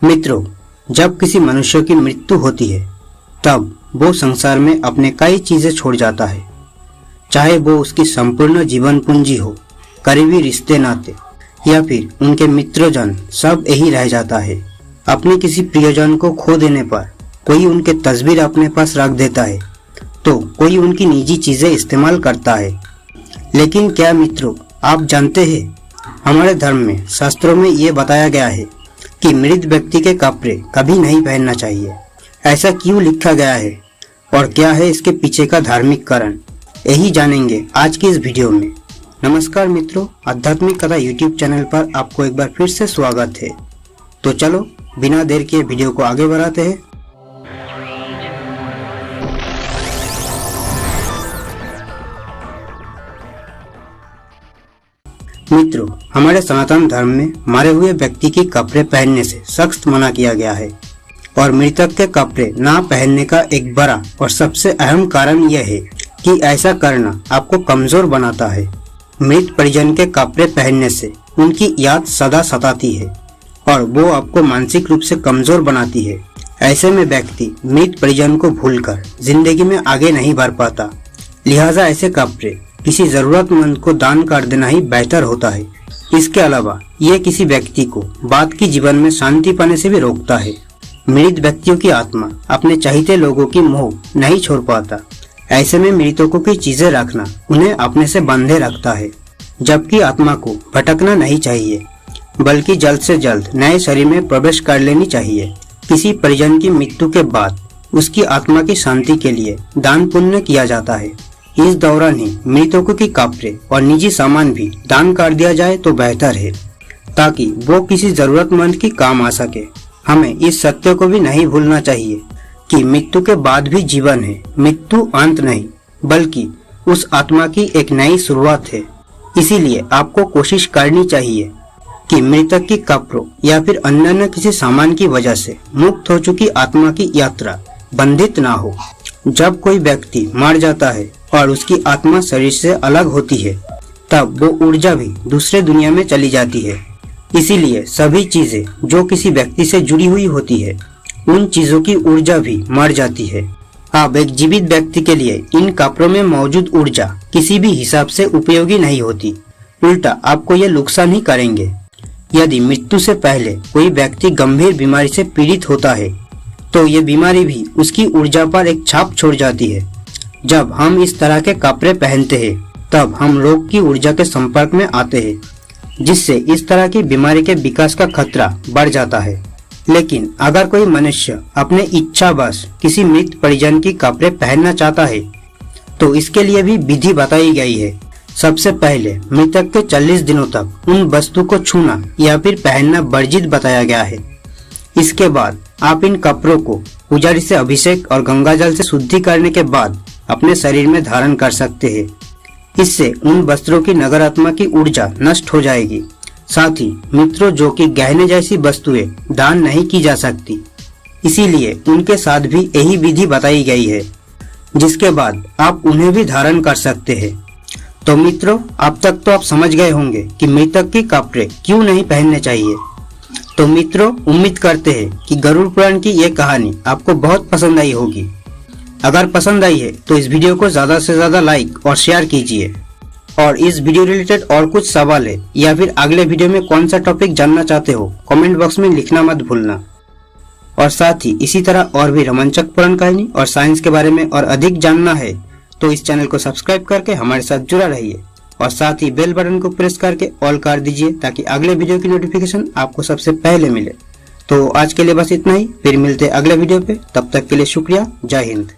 मित्रों, जब किसी मनुष्य की मृत्यु होती है तब वो संसार में अपने कई चीजें छोड़ जाता है, चाहे वो उसकी संपूर्ण जीवन पूंजी हो, करीबी रिश्ते नाते या फिर उनके मित्रजन, सब यही रह जाता है। अपने किसी प्रियजन को खो देने पर कोई उनके तस्वीर अपने पास रख देता है तो कोई उनकी निजी चीजें इस्तेमाल करता है। लेकिन क्या मित्रों, आप जानते हैं हमारे धर्म में, शास्त्रों में ये बताया गया है कि मृत व्यक्ति के कपड़े कभी नहीं पहनना चाहिए। ऐसा क्यों लिखा गया है और क्या है इसके पीछे का धार्मिक कारण, यही जानेंगे आज की इस वीडियो में। नमस्कार मित्रों, आध्यात्मिक कथा यूट्यूब चैनल पर आपको एक बार फिर से स्वागत है। तो चलो बिना देर के वीडियो को आगे बढ़ाते हैं। मित्रों, हमारे सनातन धर्म में मारे हुए व्यक्ति के कपड़े पहनने से सख्त मना किया गया है और मृतक के कपड़े ना पहनने का एक बड़ा और सबसे अहम कारण यह है कि ऐसा करना आपको कमजोर बनाता है। मृत परिजन के कपड़े पहनने से उनकी याद सदा सताती है और वो आपको मानसिक रूप से कमजोर बनाती है। ऐसे में व्यक्ति मृत परिजन को भूलकर जिंदगी में आगे नहीं बढ़ पाता। लिहाजा ऐसे कपड़े किसी जरूरतमंद को दान कर देना ही बेहतर होता है। इसके अलावा ये किसी व्यक्ति को बाद की जीवन में शांति पाने से भी रोकता है। मृत व्यक्तियों की आत्मा अपने चाहते लोगों की मोह नहीं छोड़ पाता। ऐसे में मृतकों की चीजें रखना उन्हें अपने से बंधे रखता है, जबकि आत्मा को भटकना नहीं चाहिए, बल्कि जल्द से जल्द नए शरीर में प्रवेश कर लेनी चाहिए। किसी परिजन की मृत्यु के बाद उसकी आत्मा की शांति के लिए दान पुण्य किया जाता है। इस दौरान ही मृतकों की कपड़े और निजी सामान भी दान कर दिया जाए तो बेहतर है, ताकि वो किसी जरूरतमंद की काम आ सके। हमें इस सत्य को भी नहीं भूलना चाहिए कि मृत्यु के बाद भी जीवन है। मृत्यु अंत नहीं, बल्कि उस आत्मा की एक नई शुरुआत है। इसीलिए आपको कोशिश करनी चाहिए कि मृतक की कपड़ों या फिर अन्य किसी सामान की वजह से मुक्त हो चुकी आत्मा की यात्रा बंधित ना हो। जब कोई व्यक्ति मर जाता है और उसकी आत्मा शरीर से अलग होती है, तब वो ऊर्जा भी दूसरे दुनिया में चली जाती है। इसीलिए सभी चीजें जो किसी व्यक्ति से जुड़ी हुई होती है, उन चीजों की ऊर्जा भी मर जाती है। अब एक जीवित व्यक्ति के लिए इन कपड़ों में मौजूद ऊर्जा किसी भी हिसाब से उपयोगी नहीं होती, उल्टा आपको ये नुकसान ही करेंगे। यदि मृत्यु से पहले कोई व्यक्ति गंभीर बीमारी से पीड़ित होता है तो ये बीमारी भी उसकी ऊर्जा पर एक छाप छोड़ जाती है। जब हम इस तरह के कपड़े पहनते हैं तब हम रोग की ऊर्जा के संपर्क में आते हैं, जिससे इस तरह की बीमारी के विकास का खतरा बढ़ जाता है। लेकिन अगर कोई मनुष्य अपने इच्छावश किसी मृत परिजन की कपड़े पहनना चाहता है तो इसके लिए भी विधि बताई गई है। सबसे पहले मृतक के 40 दिनों तक उन वस्तु को छूना या फिर पहनना वर्जित बताया गया है। इसके बाद आप इन कपड़ों को पुजारी से अभिषेक और गंगाजल से शुद्धि करने के बाद अपने शरीर में धारण कर सकते हैं। इससे उन वस्त्रों की नकारात्मक की ऊर्जा नष्ट हो जाएगी। साथ ही मित्रों, जो कि गहने जैसी वस्तुएं दान नहीं की जा सकती, इसीलिए उनके साथ भी यही विधि बताई गई है, जिसके बाद आप उन्हें भी धारण कर सकते हैं। तो मित्रों, अब तक तो आप समझ गए होंगे कि मृतक के कपड़े क्यों नहीं पहनने चाहिए। तो मित्रों, उम्मीद करते हैं कि गरुड़ पुराण की ये कहानी आपको बहुत पसंद आई होगी। अगर पसंद आई है तो इस वीडियो को ज्यादा से ज्यादा लाइक और शेयर कीजिए। और इस वीडियो रिलेटेड और कुछ सवाल है या फिर अगले वीडियो में कौन सा टॉपिक जानना चाहते हो, कमेंट बॉक्स में लिखना मत भूलना। और साथ ही इसी तरह और भी रोमांचक पुराण कहानी और साइंस के बारे में और अधिक जानना है तो इस चैनल को सब्सक्राइब करके हमारे साथ जुड़ा रहिए और साथ ही बेल बटन को प्रेस करके ऑल कर दीजिए, ताकि अगले वीडियो की नोटिफिकेशन आपको सबसे पहले मिले। तो आज के लिए बस इतना ही, फिर मिलते अगले वीडियो पे। तब तक के लिए शुक्रिया। जय हिंद।